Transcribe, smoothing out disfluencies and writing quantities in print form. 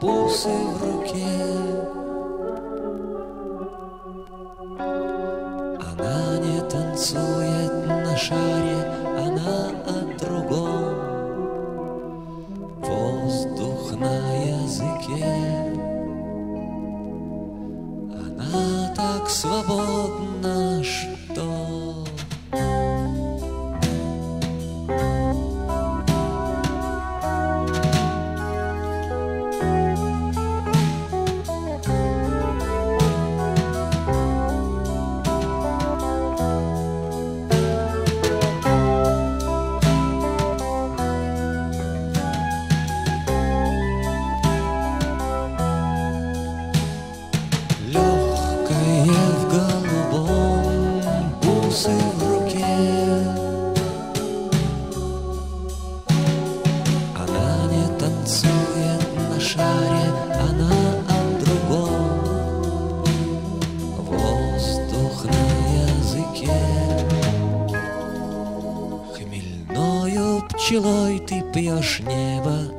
бусы в руке. Она не танцует на шаре, она о другом. Воздух на языке. Она так свободна, что в руке. Она не танцует на шаре, она о другом. Воздух на языке. Хмельною пчелой ты пьешь небо